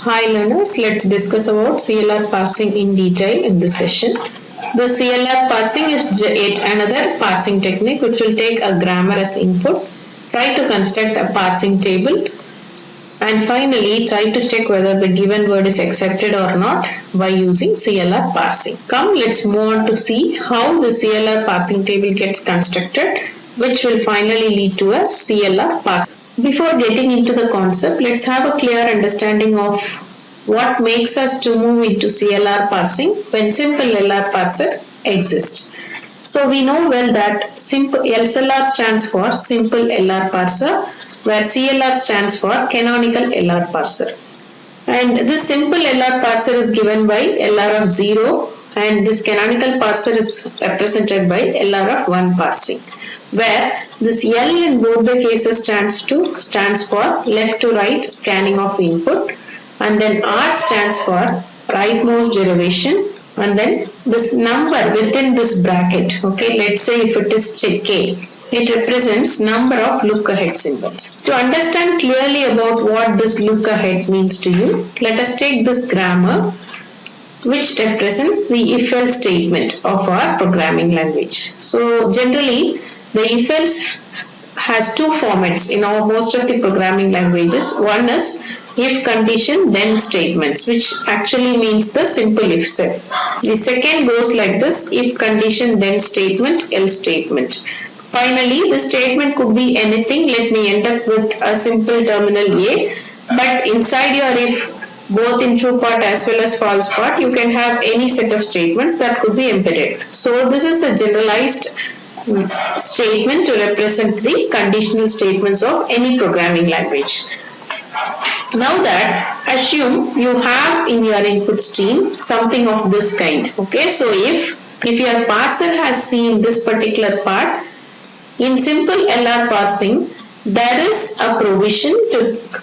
Hi learners, let's discuss about CLR parsing in detail in this session. The CLR parsing is yet another parsing technique which will take a grammar as input, try to construct a parsing table, and finally try to check whether the given word is accepted or not by using CLR parsing. Come, let's move on to see how the CLR parsing table gets constructed, which will finally lead to a CLR parsing. Before getting into the concept, let's have a clear understanding of what makes us to move into CLR parsing when simple LR parser exists. So we know well that simple SLR stands for simple LR parser, where CLR stands for canonical LR parser. And this simple LR parser is given by LR of 0, and this canonical parser is represented by LR of 1 parsing, where this L in both the cases stands for left to right scanning of input, and then R stands for rightmost derivation, and then this number within this bracket, okay, let's say if it is K, it represents number of look ahead symbols. To understand clearly about what this look ahead means to you, let us take this grammar which represents the if-else statement of our programming language. So generally the if-else has two formats in most of the programming languages. One is if condition then statements, which actually means the simple if set. The second goes like this: if condition then statement, else statement. Finally, the statement could be anything. Let me end up with a simple terminal A, but inside your if, both in true part as well as false part, you can have any set of statements that could be embedded. So this is a generalized statement to represent the conditional statements of any programming language. Now that assume you have in your input stream something of this kind. Okay, so if your parser has seen this particular part, in simple LR parsing, there is a provision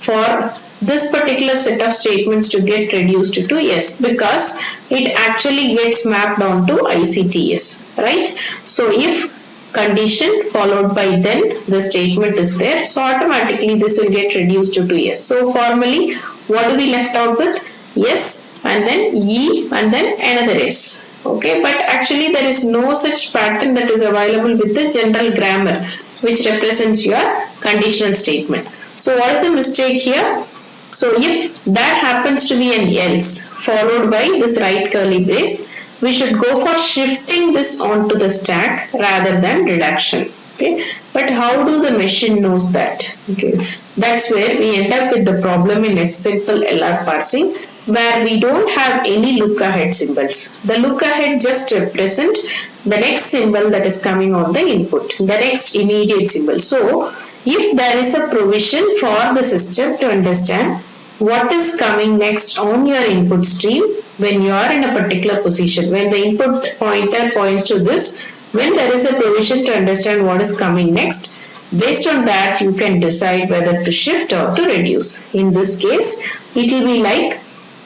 for this particular set of statements to get reduced to yes, because it actually gets mapped onto ICTS, right? So if condition followed by then the statement is there, so automatically this will get reduced to yes. So formally, what do we left out with? Yes, and then E, and then another S. Okay, but actually there is no such pattern that is available with the general grammar which represents your conditional statement. So what is the mistake here? So if that happens to be an else followed by this right curly brace, we should go for shifting this onto the stack rather than reduction. Okay, but how do the machine knows that? Okay, that's where we end up with the problem in a simple LR parsing, where we don't have any look ahead symbols. The look ahead just represent the next symbol that is coming on the input, the next immediate symbol. So if there is a provision for the system to understand what is coming next on your input stream when you are in a particular position, when the input pointer points to this, when there is a provision to understand what is coming next, based on that you can decide whether to shift or to reduce. In this case, it will be like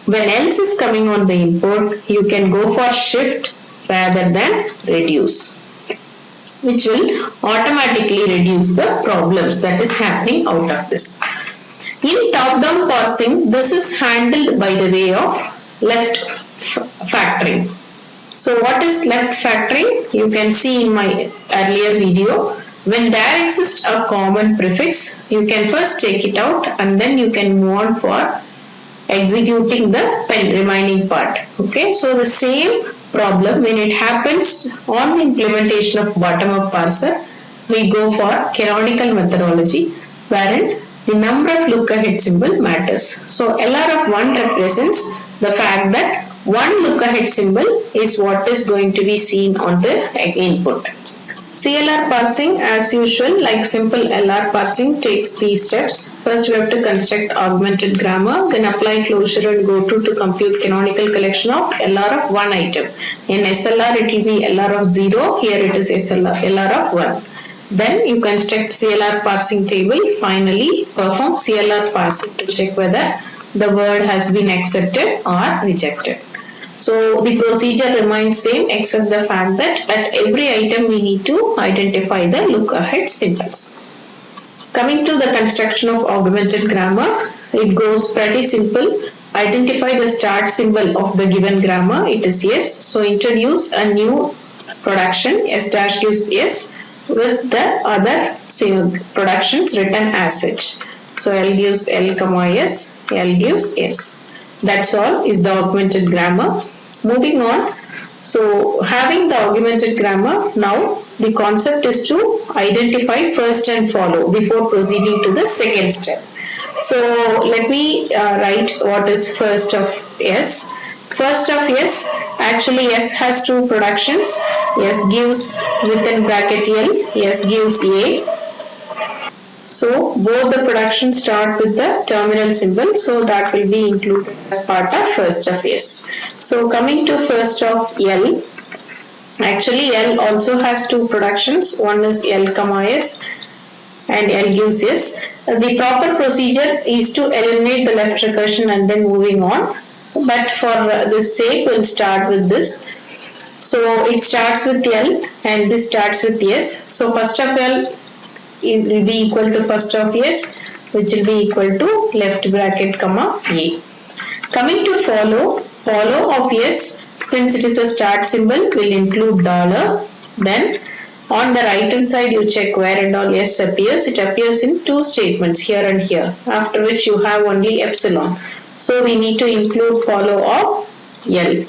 when else is coming on the input, you can go for shift rather than reduce, which will automatically reduce the problems that is happening out of this. In top-down parsing, this is handled by the way of left factoring. So what is left factoring? You can see in my earlier video. When there exists a common prefix, you can first take it out and then you can move on for executing the remaining part. Okay, so the same problem when it happens on the implementation of bottom-up parser, we go for canonical methodology, wherein the number of look ahead symbol matters. So LR of 1 represents the fact that one look ahead symbol is what is going to be seen on the input. CLR parsing, as usual, like simple LR parsing, takes these steps. First we have to construct augmented grammar, then apply closure and go to compute canonical collection of LR of 1 item. In SLR it will be LR of 0, here it is LR of 1. Then you construct CLR parsing table. Finally, perform CLR parsing to check whether the word has been accepted or rejected. So the procedure remains same except the fact that at every item we need to identify the look ahead symbols. Coming to the construction of augmented grammar, it goes pretty simple. Identify the start symbol of the given grammar. It is yes. So introduce a new production. S dash gives yes with the other productions written as such. So L gives L comma S, L gives S. That's all is the augmented grammar. Moving on. So having the augmented grammar, now the concept is to identify first and follow before proceeding to the second step. So let me write what is first of S. First of S, actually S has two productions. S gives within bracket L, S gives A. So both the productions start with the terminal symbol, so that will be included as part of first of S. So coming to first of L, actually L also has two productions. One is L comma S and L gives S. The proper procedure is to eliminate the left recursion and then moving on. But for this sake, we'll start with this. So it starts with L and this starts with S. So first of L, it will be equal to first of S, which will be equal to left bracket comma A. Coming to follow of S, since it is a start symbol, will include dollar. Then on the right hand side, you check where and all S appears. It appears in two statements, here and here, after which you have only epsilon. So we need to include follow of L.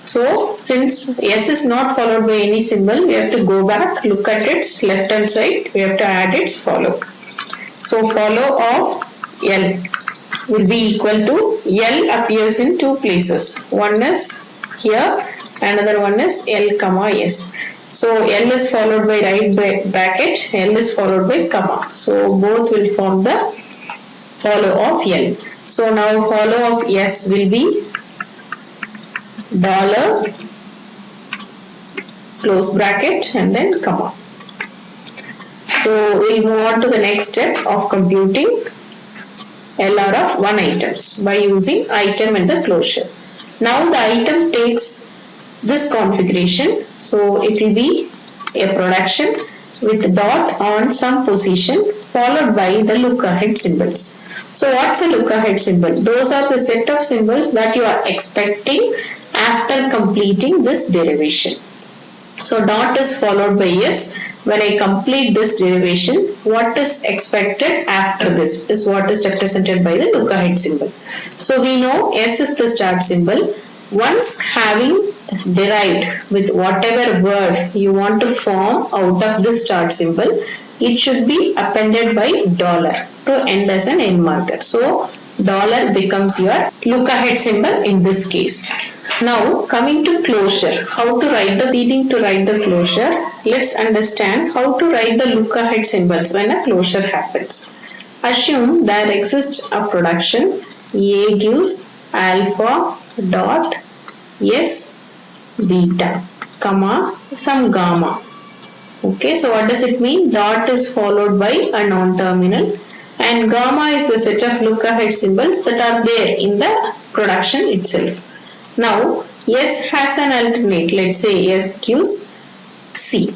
So since S is not followed by any symbol, we have to go back, look at its left hand side, we have to add its follow. So follow of L will be equal to, L appears in two places. One is here, another one is L comma S. So L is followed by right bracket, L is followed by comma. So both will form the follow of L. So now follow of S will be dollar close bracket and then comma. So we'll move on to the next step of computing LR of one items by using item and the closure. Now the item takes this configuration. So it will be a production with dot on some position followed by the look ahead symbols. So what's a look ahead symbol? Those are the set of symbols that you are expecting after completing this derivation. So dot is followed by S. When I complete this derivation, what is expected after this is what is represented by the look ahead symbol. So we know S is the start symbol. Once having derived with whatever word you want to form out of this start symbol, it should be appended by dollar to end as an end marker. So dollar becomes your look ahead symbol in this case. Now coming to closure, how to write the needing to write the closure. Let's understand how to write the look ahead symbols when a closure happens. Assume there exists a production. A gives alpha dot S beta comma some gamma. Okay, so what does it mean? Dot is followed by a non-terminal and gamma is the set of look ahead symbols that are there in the production itself. Now S has an alternate. Let's say S gives C.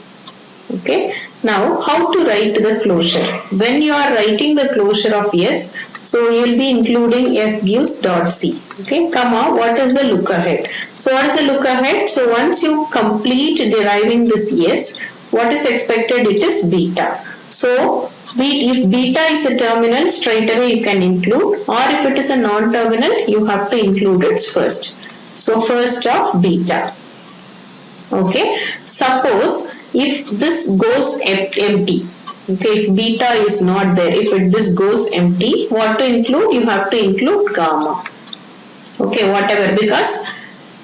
Okay. Now how to write the closure? When you are writing the closure of S, so you will be including S gives dot C. Okay. Comma, what is the look ahead? So what is the look ahead? So once you complete deriving this S, what is expected? It is beta. So if beta is a terminal, straight away you can include, or if it is a non-terminal, you have to include it first. So first of beta. Okay. Suppose if this goes empty, okay, if beta is not there, if this goes empty, what to include? You have to include gamma. Okay, whatever, because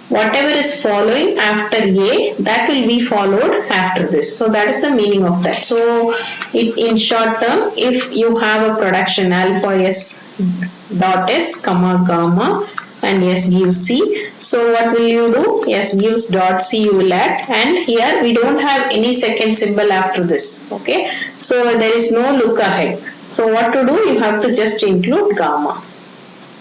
whatever is following after A, that will be followed after this. So that is the meaning of that. So in short term, if you have a production alpha S dot S comma gamma and S gives C, so what will you do? S gives dot C you will add, and here we don't have any second symbol after this. Okay, so there is no look ahead. So what to do? You have to just include gamma,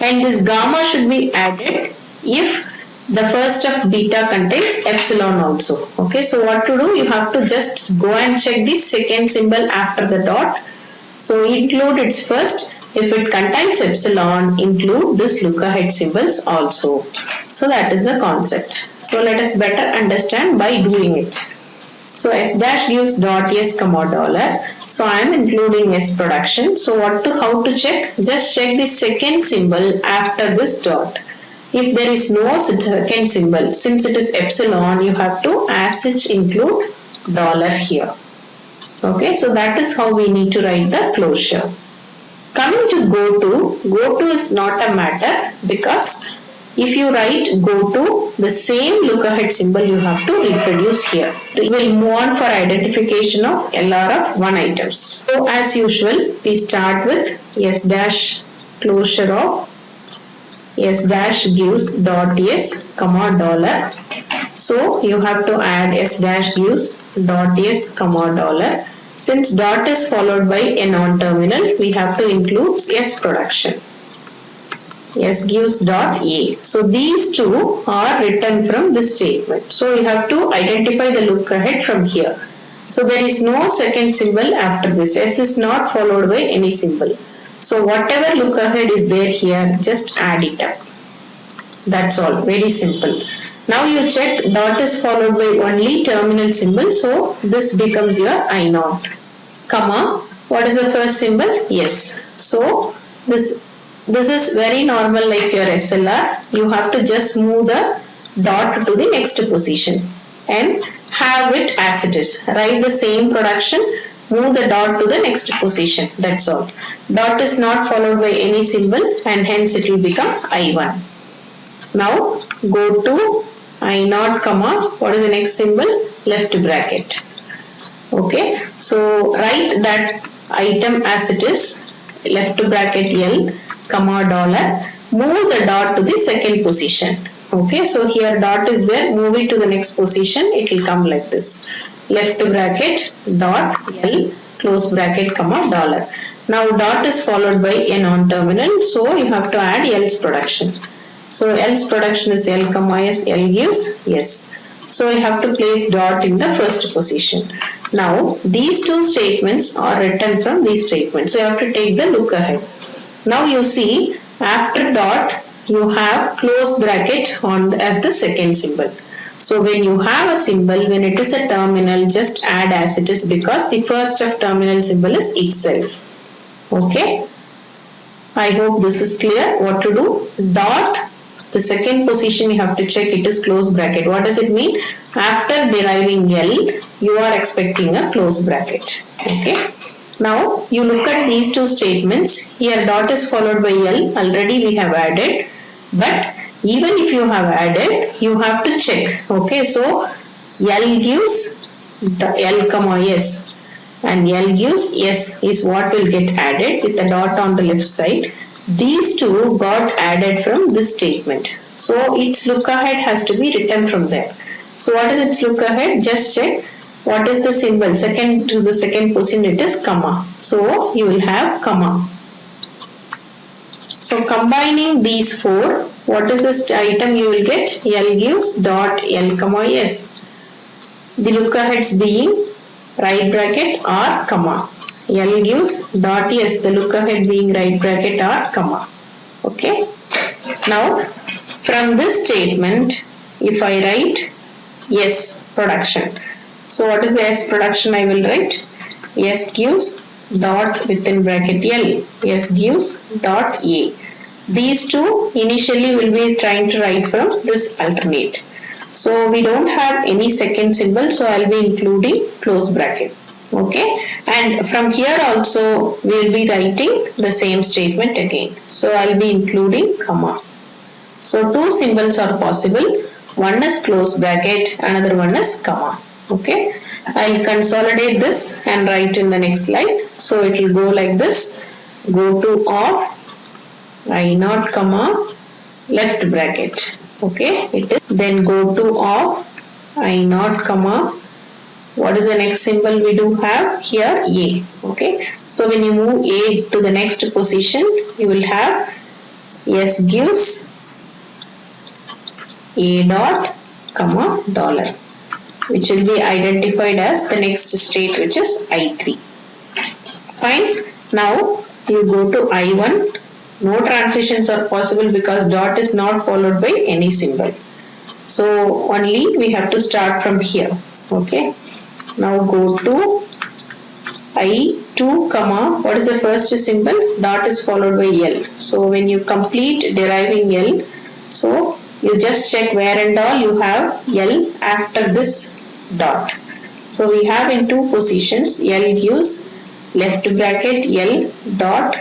and this gamma should be added if the first of beta contains epsilon also. Okay, so what to do? You have to just go and check the second symbol after the dot. So include its first If it contains epsilon, include this look ahead symbols also. So that is the concept. So let us better understand by doing it. So S dash gives dot S comma dollar. So I am including S production. So how to check? Just check the second symbol after this dot. If there is no second symbol, since it is epsilon, you have to as such include dollar here. Okay, so that is how we need to write the closure. Coming to go to is not a matter, because if you write go to, the same look ahead symbol you have to reproduce here. We will move on for identification of LR of 1 items. So as usual, we start with S dash closure of S dash gives dot S comma dollar. So you have to add S dash gives dot S comma dollar. Since dot is followed by a non-terminal, we have to include S production. S gives dot A. So these two are written from this statement. So you have to identify the look ahead from here. So there is no second symbol after this. S is not followed by any symbol. So whatever look ahead is there here, just add it up. That's all. Very simple. Now you check dot is followed by only terminal symbol. So this becomes your I naught. Comma. What is the first symbol? Yes. So this is very normal like your SLR. You have to just move the dot to the next position and have it as it is. Write the same production. Move the dot to the next position. That's all. Dot is not followed by any symbol and hence it will become I1. Now go to I naught comma, what is the next symbol? Left bracket. Okay, so write that item as it is, left bracket L comma dollar, move the dot to the second position. Okay, so here dot is there, move it to the next position, it will come like this. Left bracket dot L close bracket comma dollar. Now dot is followed by a non-terminal, so you have to add L's production. So L's production is L comma S, L gives yes. So you have to place dot in the first position. Now these two statements are written from these statements. So you have to take the look ahead. Now you see after dot you have close bracket on as the second symbol. So when you have a symbol, when it is a terminal, just add as it is because the first of terminal symbol is itself. Okay. I hope this is clear. What to do? Dot. The second position you have to check it is close bracket. What does it mean? After deriving L, you are expecting a close bracket. Okay. Now you look at these two statements. Here dot is followed by L. Already we have added. But even if you have added, you have to check. Okay. So L gives L comma S and L gives S is what will get added with the dot on the left side. These two got added from this statement. So its look ahead has to be written from there. So what is its look ahead? Just check what is the symbol. Second to the second position it is comma. So you will have comma. So combining these four, what is this item you will get? L gives dot L comma S. The look aheads being right bracket or comma. L gives dot S, the look ahead being right bracket or comma. Okay. Now from this statement, if I write S production. So what is the S production I will write? S gives dot within bracket L. S gives dot A. These two initially will be trying to write from this alternate. So we don't have any second symbol, so I'll be including close bracket. Okay, and from here also we will be writing the same statement again. So I'll be including comma. So two symbols are possible. One is close bracket, another one is comma. Okay, I'll consolidate this and write in the next slide. So it will go like this. Go to of I naught comma left bracket. Okay, it is then go to of I naught comma. What is the next symbol we do have here? A. Okay. So when you move A to the next position, you will have S gives A dot comma dollar, which will be identified as the next state, which is I3. Fine. Now you go to I1. No transitions are possible because dot is not followed by any symbol. So only we have to start from here. Okay. Now go to I2, comma, what is the first symbol? Dot is followed by L. So when you complete deriving L, so you just check where and all you have L after this dot. So we have in two positions, L gives left bracket L dot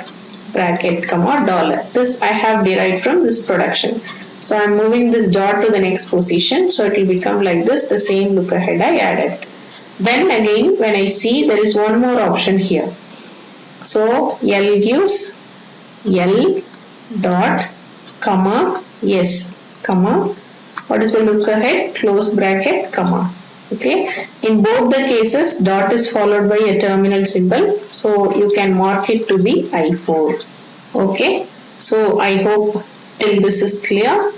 bracket comma dollar. This I have derived from this production. So I am moving this dot to the next position. So it will become like this, the same look ahead I added. Then again when I see there is one more option here. So L gives L dot comma yes comma what is the look ahead close bracket comma. Okay, in both the cases dot is followed by a terminal symbol, so you can mark it to be I4. Okay, so I hope till this is clear.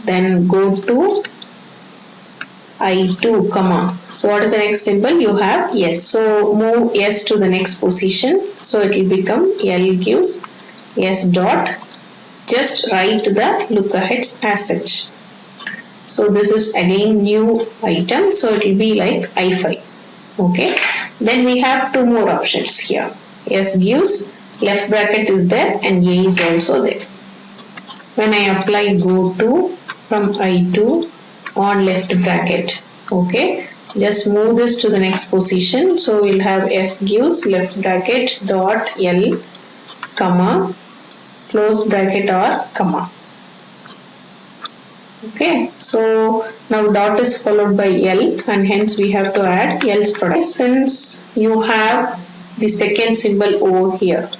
Then go to I2, comma. So what is the next symbol? You have yes. So move S to the next position. So it will become L gives S dot. Just write the look ahead as such. So this is again new item. So it will be like I5. Okay. Then we have two more options here. S gives left bracket is there and A is also there. When I apply go to from I2 on left bracket. Okay, just move this to the next position. So we'll have S gives left bracket dot L comma close bracket or comma. Okay, so now dot is followed by L and hence we have to add L's product. Since you have the second symbol over here.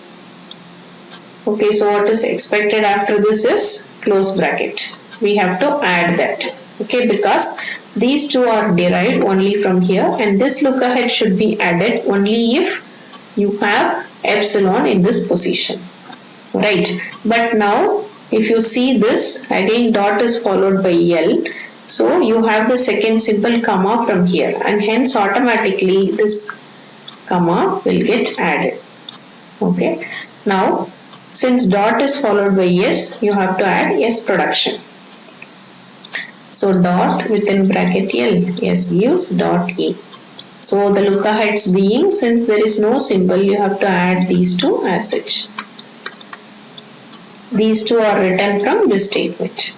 Okay, so what is expected after this is close bracket. We have to add that. Okay, because these two are derived only from here and this look ahead should be added only if you have epsilon in this position. Right, but now if you see this again dot is followed by L, so you have the second symbol comma from here and hence automatically this comma will get added. Okay, now since dot is followed by S, you have to add S production. So dot within bracket L, S gives dot E. So the look aheads being, since there is no symbol, you have to add these two as such. These two are written from this statement.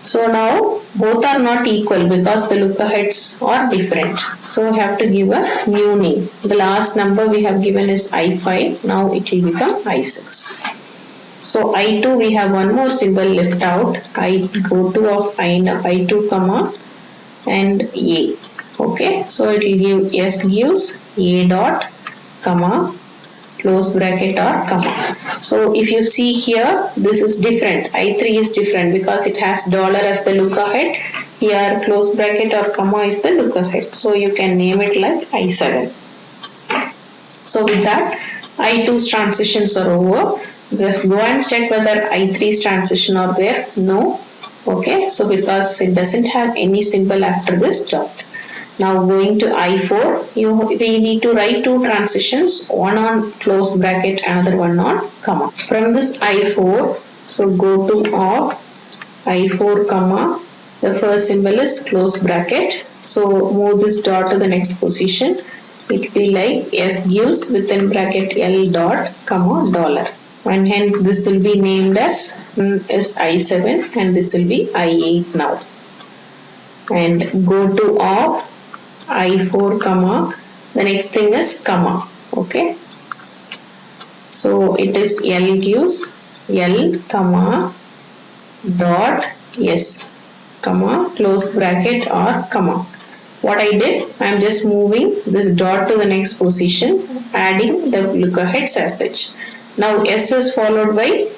So now both are not equal because the look aheads are different. So we have to give a new name. The last number we have given is I5. Now it will become I6. So I2 we have one more symbol left out. I go to of I2 comma and A. Okay, so it will give S gives A dot comma close bracket or comma. So if you see here, this is different. I3 is different because it has dollar as the look ahead. Here close bracket or comma is the look ahead. So you can name it like I7. So with that, I2's transitions are over. Just go and check whether I3's transition are there. No. Okay, so because it doesn't have any symbol after this dot. Now going to I4, we need to write two transitions, one on close bracket, another one on comma. From this I4, so go to of I4 comma, the first symbol is close bracket. So move this dot to the next position. It will be like S gives within bracket L dot comma dollar. And hence this will be named as I7 and this will be I8 now. And go to of I4 comma, the next thing is comma. Okay, so it is L gives L comma dot S comma close bracket or comma. What I did, I am just moving this dot to the next position, adding the look aheads as such. Now S is followed by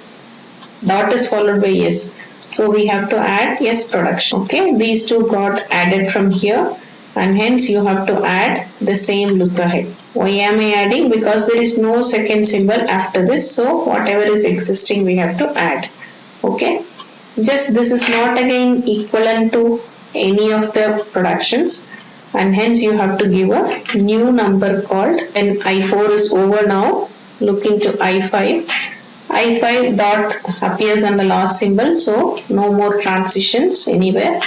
dot is followed by S, so we have to add S production. Okay, these two got added from here. And hence you have to add the same look ahead. Why am I adding? Because there is no second symbol after this. So whatever is existing we have to add. Okay. Just this is not again equivalent to any of the productions. And hence you have to give a new number called, and I4 is over now. look into I5. I5 dot appears on the last symbol, so no more transitions anywhere.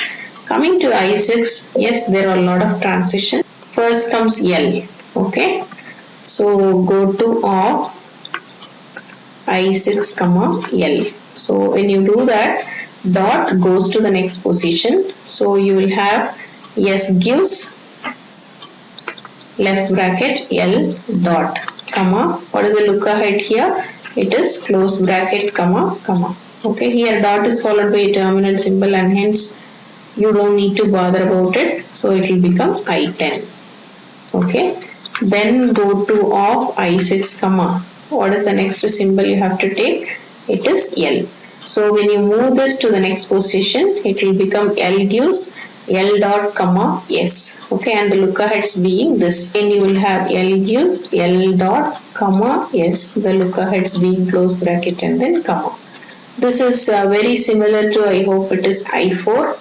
Coming to I6, yes, there are a lot of transitions. First comes L, okay. So go to of I6 comma L. So when you do that, dot goes to the next position. So you will have S gives left bracket L dot comma. What is the look ahead here? It is close bracket comma comma. Okay, here dot is followed by a terminal symbol and hence you don't need to bother about it. So it will become I10. Okay, then go to of I6 comma. What is the next symbol you have to take? It is L. So when you move this to the next position, it will become L gives L dot comma S. Okay, and the look aheads being this. Then you will have L gives L dot comma S. The look aheads being close bracket and then comma. This is very similar to, I hope it is I4.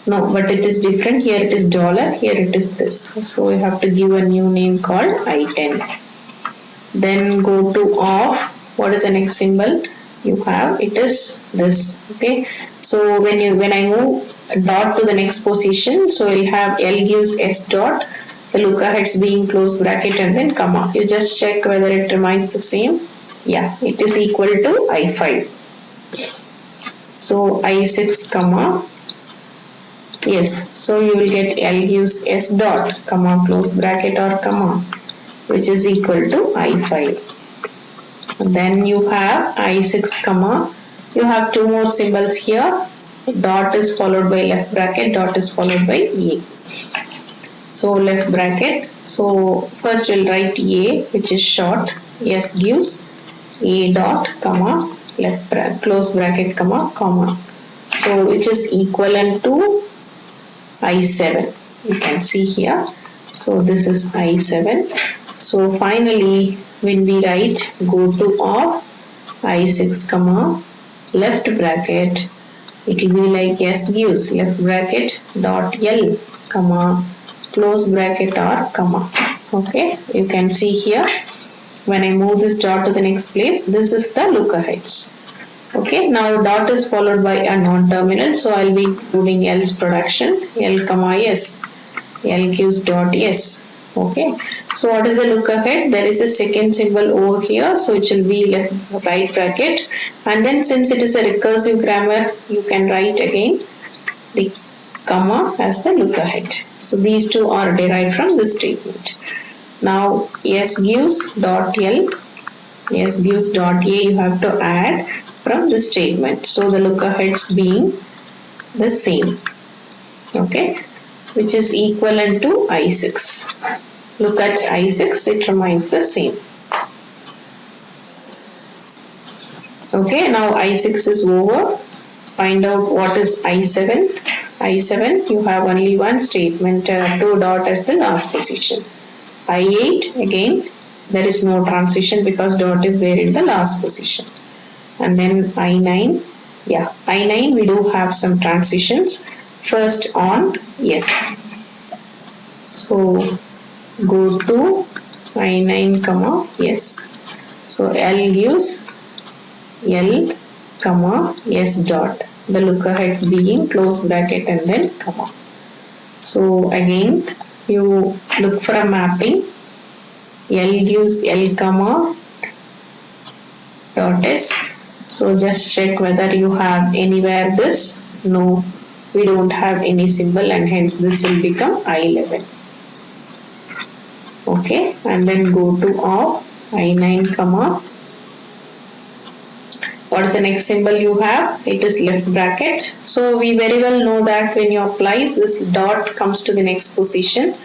No, but it is different. Here it is dollar. Here it is this. So you have to give a new name called I10. Then go to of. What is the next symbol you have? It is this. Okay. So when I move dot to the next position, so you'll have L gives S dot. The look aheads being close bracket and then comma. You just check whether it remains the same. Yeah, it is equal to I5. So I6 comma. Yes, so you will get L gives S dot comma close bracket or comma, which is equal to I5. And then you have I6 comma. You have two more symbols here. Dot is followed by left bracket, dot is followed by A. So left bracket. So first we'll write A, which is short. S gives A dot comma left close bracket comma comma. So which is equivalent to I7. You can see here. So this is I7. So finally when we write, go to of I6 comma left bracket, it will be like S gives left bracket dot L comma close bracket or comma. Okay, you can see here when I move this dot to the next place, this is the look aheads. Okay, now dot is followed by a non-terminal, so I'll be including else production L comma S. L gives dot S. Okay, so what is the look ahead? There is a second symbol over here, so it will be left right bracket, and then since it is a recursive grammar, you can write again the comma as the look ahead. So these two are derived from this statement. Now S gives dot L, S gives dot A you have to add from this statement. So the look aheads being the same. Okay, which is equivalent to I6. Look at I6, it remains the same. Okay, now I6 is over. Find out what is I7. I7, you have only one statement, two dot at the last position. I8, again, there is no transition because dot is there in the last position. And then I9, yeah, I9 we do have some transitions. First on yes. So go to I9 comma yes. So L gives L comma S dot. The look aheads being close bracket and then comma. So again you look for a mapping. L gives L comma dot S. So just check whether you have anywhere this. No, we don't have any symbol and hence this will become I11. Okay, and then go to of I9 comma. What is the next symbol you have? It is left bracket. So we very well know that when you apply this dot comes to the next position.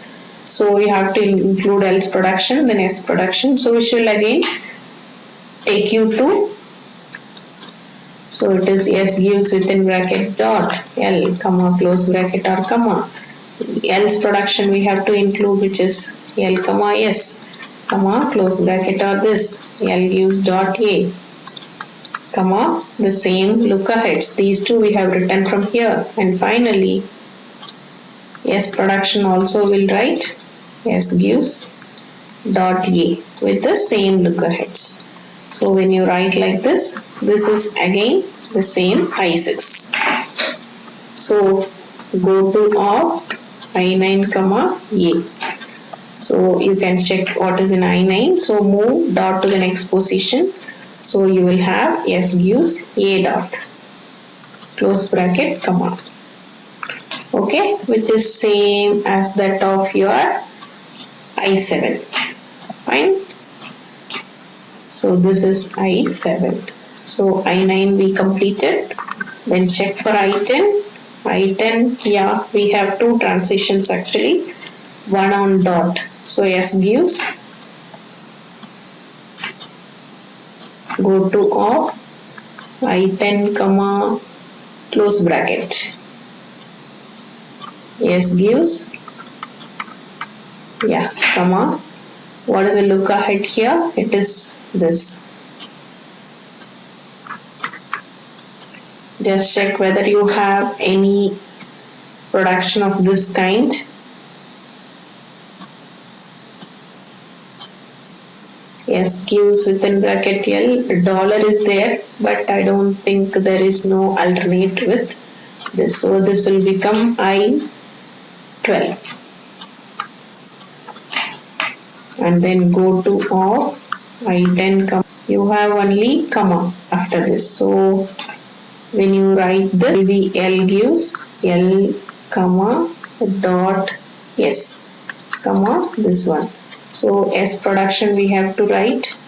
So we have to include else production, then S production. So we shall again take you to. So it is S gives within bracket dot L comma close bracket or comma. Else production we have to include, which is L comma S comma close bracket or this L gives dot A comma the same look aheads. These two we have written from here, and finally S production also will write S gives dot A with the same looker heads. So when you write like this is again the same I6. So go to op I9 comma A. So you can check what is in I9. So move dot to the next position. So you will have S gives A dot, close bracket, comma. Okay, which is same as that of your I7. Fine. So this is I7. So I9 we completed. Then check for I10. I10, yeah, we have two transitions actually. One on dot. So S gives, go to op I10 comma close bracket. S gives, yeah, comma. What is the look ahead here? It is this. Just check whether you have any production of this kind. S gives within bracket L, dollar is there, but I don't think there is no alternate with this. So this will become I12. And then go to op I10 comma. You have only comma after this. So when you write this, it will be L gives L comma dot S comma this one. So S production we have to write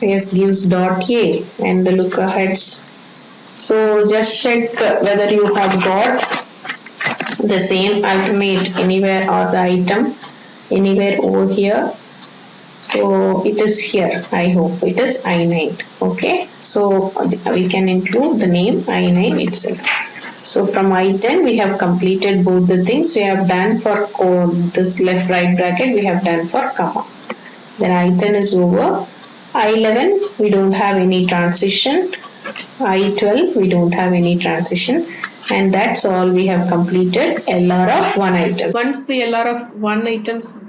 S gives dot A and the looker heads. So just check whether you have got the same alternate anywhere or the item anywhere over here. So it is here. I hope it is I9. Okay. So we can include the name I9 itself. So from I10 we have completed both the things we have done for this left right bracket, we have done for comma. Then I10 is over. I11 we don't have any transition. I12 we don't have any transition, and that's all. We have completed LR of one item. Once the LR of one items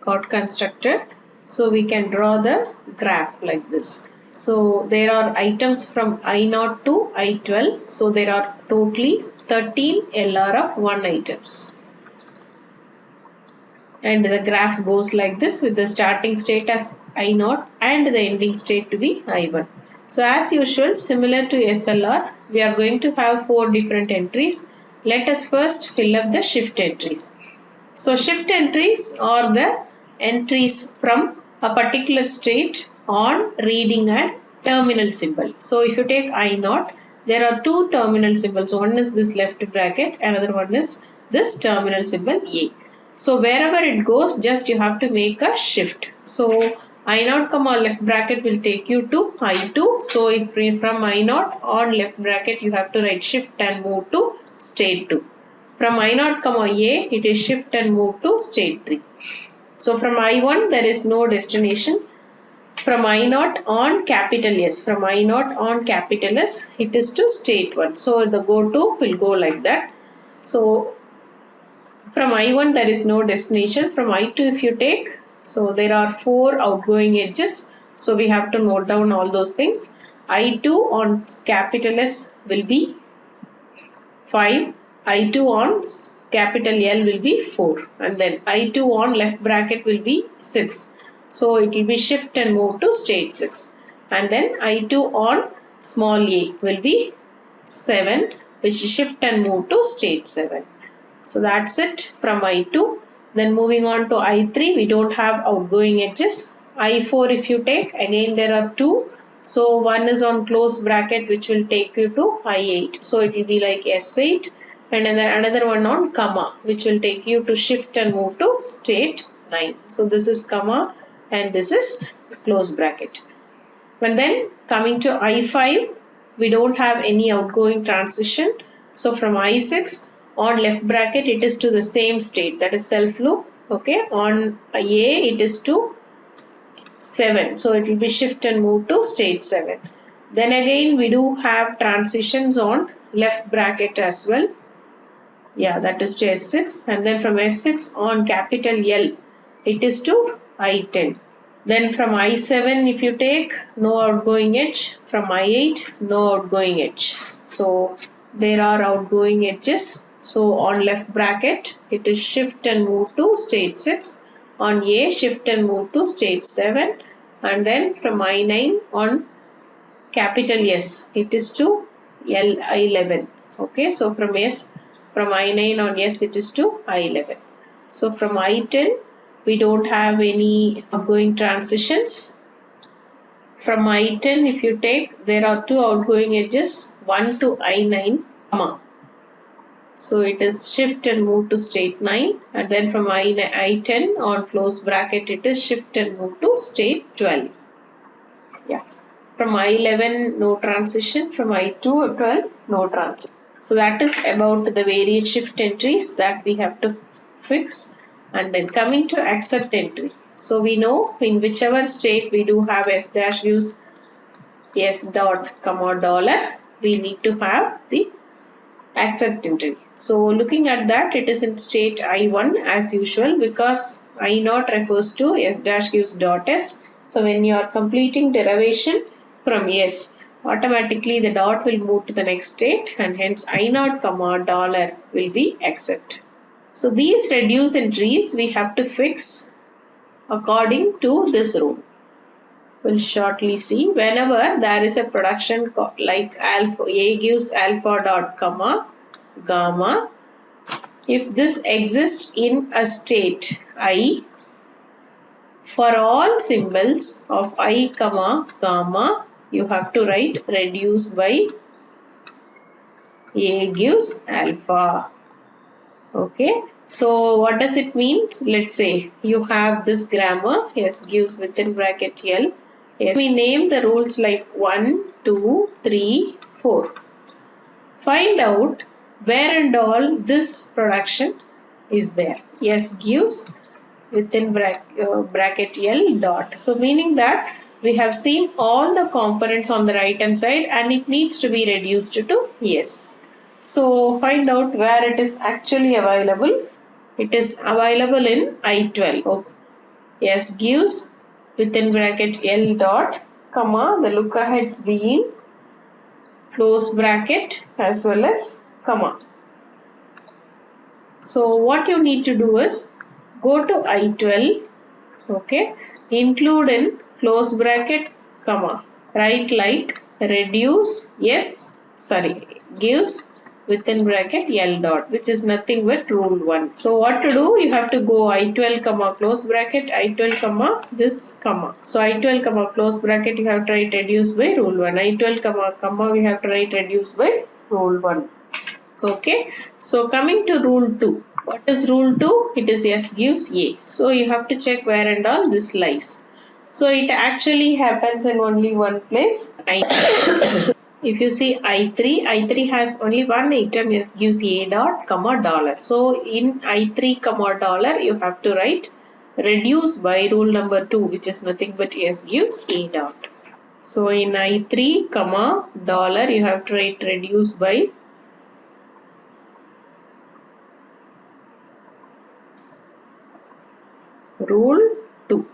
got constructed, so we can draw the graph like this. So there are items from I0 to I12. So there are totally 13 LR of 1 items. And the graph goes like this with the starting state as I0 and the ending state to be I1. So as usual, similar to SLR, we are going to have 4 different entries. Let us first fill up the shift entries. So shift entries are the entries from a particular state on reading a terminal symbol. So if you take I0, there are 2 terminal symbols. One is this left bracket, another one is this terminal symbol A. So wherever it goes, just you have to make a shift. So I0 comma left bracket will take you to I2. So if from I0 on left bracket, you have to write shift and move to state 2. From I0 comma A, it is shift and move to state 3. So from I1, there is no destination. From I0 on capital S, from I0 on capital S, it is to state 1. So the go to will go like that. So from I1, there is no destination. From I2, if you take, so there are 4 outgoing edges. So we have to note down all those things. I2 on capital S will be 5. I2 on capital L will be 4. And then I2 on left bracket will be 6. So it will be shift and move to state 6. And then I2 on small a will be 7, which is shift and move to state 7. So that's it from I2. Then moving on to I3, we don't have outgoing edges. I4 if you take, again there are 2. So one is on close bracket which will take you to I8. So it will be like S8. And then another one on comma which will take you to shift and move to state 9. So this is comma and this is close bracket. And then coming to I5, we don't have any outgoing transition. So from I6 on left bracket, it is to the same state, that is self loop. Okay, on A it is to 7. So it will be shift and move to state 7. Then again we do have transitions on left bracket as well. Yeah, that is to S6. And then from S6 on capital L, it is to I10. Then from I7 if you take, no outgoing edge. From I8, no outgoing edge. So there are outgoing edges. So on left bracket it is shift and move to state 6. On A, shift and move to state 7. And then from I9 on capital S, it is to I11. Okay, so from I9 on S it is to I11. So from I10 we don't have any outgoing transitions. From I10 if you take, there are two outgoing edges, 1 to I9, comma. So it is shift and move to state 9, and then from I10 on close bracket it is shift and move to state 12. Yeah. From I11 no transition, from I2 12 no transition. So that is about the various shift entries that we have to fix. And then coming to accept entry. So we know in whichever state we do have S dash gives S dot comma dollar, we need to have the accept entry. So looking at that, it is in state I1 as usual, because I0 refers to S dash gives dot S. So when you are completing derivation from S, automatically the dot will move to the next state, and hence I0 comma dollar will be accept. So these reduce entries we have to fix according to this rule. We'll shortly see. Whenever there is a production like alpha, A gives alpha dot comma gamma, if this exists in a state I, for all symbols of I comma gamma, you have to write reduce by A gives alpha. Okay, so what does it mean? Let's say you have this grammar, S gives within bracket L. Yes. We name the rules like 1, 2, 3, 4. Find out where and all this production is there. S gives within bracket L dot. So meaning that we have seen all the components on the right hand side and it needs to be reduced to S. So find out where it is actually available. It is available in I12. S gives within bracket L dot comma the look aheads being close bracket as well as comma. So what you need to do is go to I12, okay, include in close bracket comma, write like reduce gives within bracket L dot, which is nothing but rule 1. So what to do? You have to go I12 comma close bracket, I12 comma this comma. So I12 comma close bracket you have to write reduce by rule 1. I12 comma we have to write reduce by rule 1. Okay. So coming to rule 2. What is rule 2? It is S gives A. So you have to check where and all this lies. So it actually happens in only one place. If you see I3 has only one item, S gives A dot comma dollar. So in I3 comma dollar you have to write reduce by rule number 2, which is nothing but S gives A dot. So in I3 comma dollar you have to write reduce by rule 2.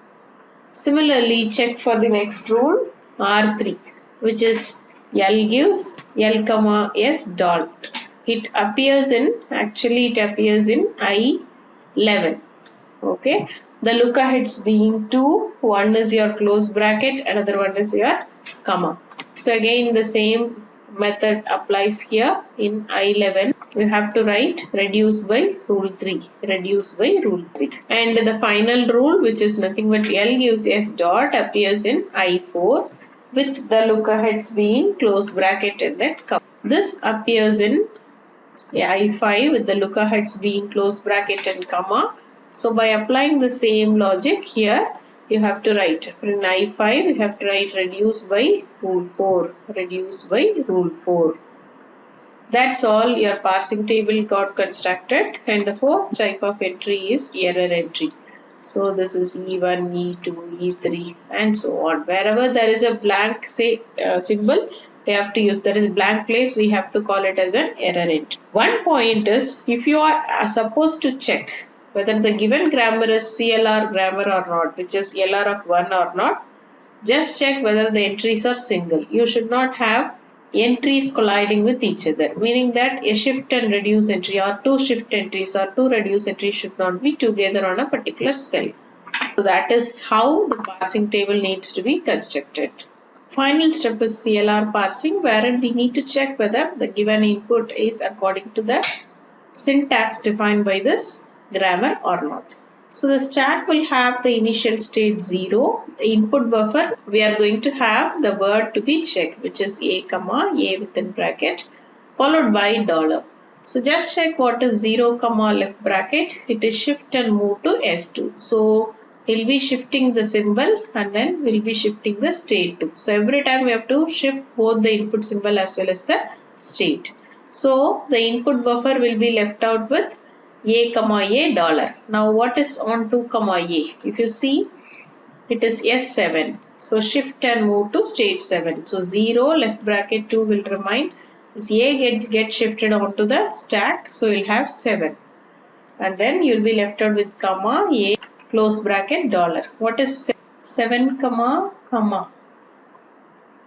Similarly, check for the next rule R3, which is L gives L comma S dot. It appears in I11. Okay. The look aheads being 2, one is your close bracket, another one is your comma. So again the same method applies here. In I11 we have to write reduce by rule 3. Reduce by rule 3. And the final rule, which is nothing but L gives S dot, appears in I4 with the look aheads being close bracket and then comma. This appears in I5 with the look aheads being close bracket and comma. So by applying the same logic here, you have to write in I5 you have to write reduce by rule 4. Reduce by rule 4. That's all. Your parsing table got constructed, and the fourth type of entry is error entry. So this is E1, E2, E3 and so on. Wherever there is a blank symbol, we have to use, that is blank place, we have to call it as an error entry. One point is, if you are supposed to check whether the given grammar is CLR grammar or not, which is LR of 1 or not. Just check whether the entries are single. You should not have entries colliding with each other, meaning that a shift and reduce entry or two shift entries or two reduce entries should not be together on a particular cell. So that is how the parsing table needs to be constructed. Final step is CLR parsing, wherein we need to check whether the given input is according to the syntax defined by this grammar or not. So the stack will have the initial state 0. The input buffer, we are going to have the word to be checked, which is a comma a within bracket followed by dollar. So just check what is 0 comma left bracket. It is shift and move to S2. So we'll be shifting the symbol and then we'll be shifting the state too. So every time we have to shift both the input symbol as well as the state. So the input buffer will be left out with a comma a dollar. Now what is on 2 comma a? If you see, it is S7. So shift and move to state 7. So 0 left bracket 2 will remain. This a get shifted onto the stack. So you'll have 7. And then you'll be left out with comma a close bracket dollar. What is 7 comma comma?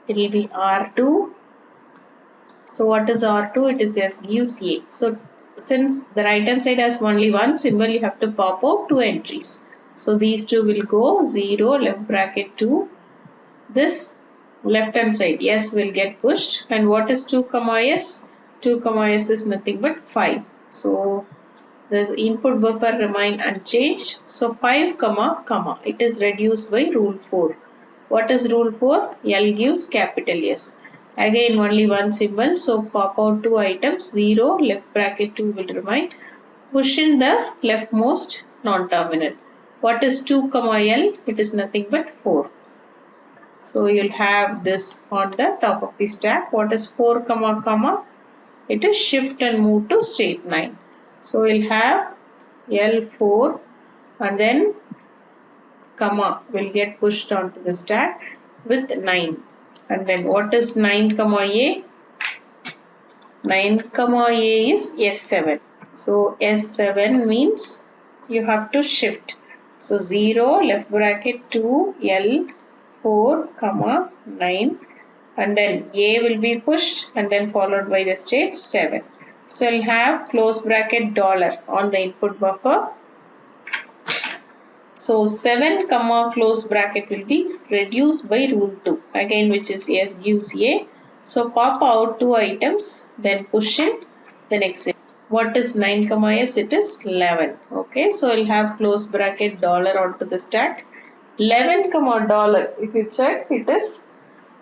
It will be R2. So what is R2? It is S gives A. So since the right hand side has only one symbol, you have to pop out two entries. So these two will go 0 left bracket 2. This left hand side S will get pushed. And what is 2 comma S? 2 comma S is nothing but 5. So the input buffer remain unchanged. So 5 comma comma. It is reduced by rule 4. What is rule 4? L gives capital S. Again only one symbol, so pop out two items, 0 left bracket 2 will remain. Push in the leftmost non-terminal. What is 2 comma L? It is nothing but 4. So you'll have this on the top of the stack. What is 4 comma comma? It is shift and move to state 9. So we'll have L4 and then comma will get pushed onto the stack with 9. And then what is 9 comma A? 9 comma A is S7. So S7 means you have to shift. So 0 left bracket 2 L 4 comma 9 and then A will be pushed and then followed by the state 7. So you'll have close bracket dollar on the input buffer. So 7 comma close bracket will be reduced by rule 2 again, which is S gives A. So pop out two items, then push in the next. What is 9 comma S? It is 11. Okay, so we'll have close bracket dollar onto the stack. 11 comma dollar. If you check, it is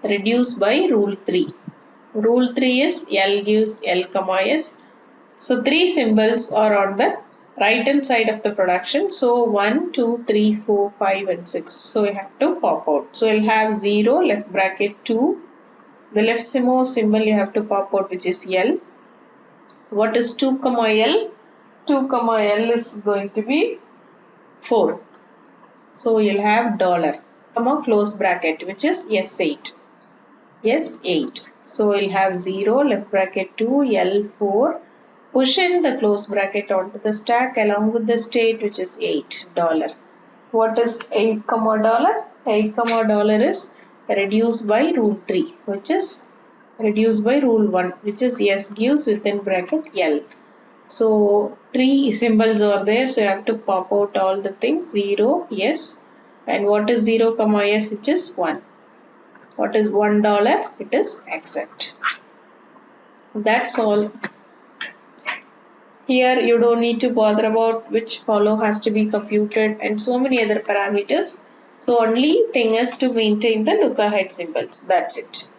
reduced by rule 3. Rule 3 is L gives L comma S. So 3 symbols are on the right hand side of the production. So 1, 2, 3, 4, 5 and 6. So we have to pop out. So we'll have 0 left bracket 2. The leftmost symbol you have to pop out, which is L. What is 2 comma L? 2 comma L is going to be 4. So you'll have dollar comma close bracket, which is S8. S8. So we'll have 0 left bracket 2 L4. Push in the close bracket onto the stack along with the state, which is 8 dollar. What is 8 comma dollar? 8 comma dollar is reduced by rule 3, which is reduced by rule 1, which is S gives within bracket L. So 3 symbols are there, so you have to pop out all the things. 0 S, and what is 0 comma S? Which is 1. What is $1? It is accept. That's all. Here you don't need to bother about which follow has to be computed and so many other parameters. So only thing is to maintain the look ahead symbols. That's it.